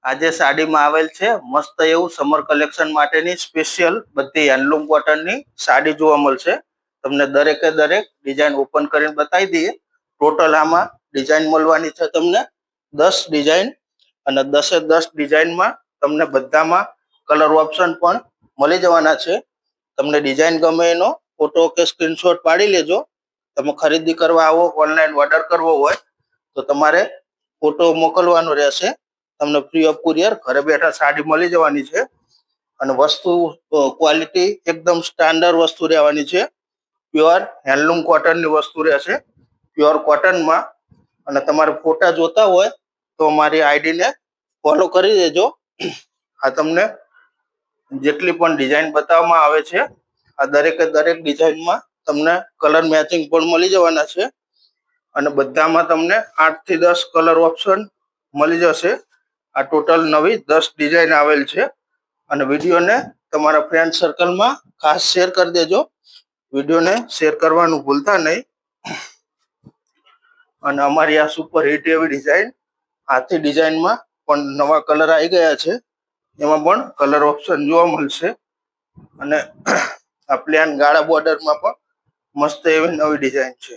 આજે સાડીમાં આવેલ છે મસ્ત એવું સમર કલેક્શન માટેની સ્પેશિયલ બધી હેન્ડલૂમ કોટનની સાડી જોવા મળશે. તમને દરેકે દરેક ડિઝાઇન ઓપન કરીને બતાવી દઈએ. ટોટલ આમાં ડિઝાઇન મળવાની છે તમને 10 ડિઝાઇન, અને 10 ડિઝાઇનમાં તમને બધામાં કલર ઓપ્શન પણ મળી જવાના છે. તમને ડિઝાઇન ગમે એનો ફોટો કે સ્ક્રીનશોટ પાડી લેજો. તમે ખરીદી કરવા આવો, ઓનલાઈન ઓર્ડર કરવો હોય તો તમારે ફોટો મોકલવાનો રહેશે. તમને ફ્રી ઓફ કુરિયર ઘરે બેઠા સાડી મળી જવાની છે. અને વસ્તુ ક્વોલિટી એકદમ સ્ટાન્ડર્ડ વસ્તુ રહેવાની છે. પ્યોર હેન્ડલૂમ કોટનની વસ્તુ રહેશે, પ્યોર કોટનમાં. અને તમારે ફોટા જોતા હોય તો મારી આઈડીને ફોલો કરી દેજો. આ તમને જેટલી પણ ડિઝાઇન બતાવવામાં આવે છે આ દરેકે દરેક ડિઝાઇનમાં તમને કલર મેચિંગ પણ મળી જવાના છે. અને બધામાં તમને 8 થી 10 કલર ઓપ્શન મળી જશે. આ ટોટલ નવી 10 ડિઝાઇન આવેલ છે. અને વિડીયોને તમારા ફ્રેન્ડ સર્કલમાં ખાસ શેર કરી દેજો. વિડીયોને શેર કરવાનું ભૂલતા નહીં. અને અમારી આ સુપર હિટ એવી ડિઝાઇન હાથી ડિઝાઇનમાં પણ નવા કલર આવી ગયા છે. એમાં પણ કલર ઓપ્શન જોવા મળશે. અને આ પ્લેન ગાળા બોર્ડરમાં પણ મસ્ત એવી નવી ડિઝાઇન છે.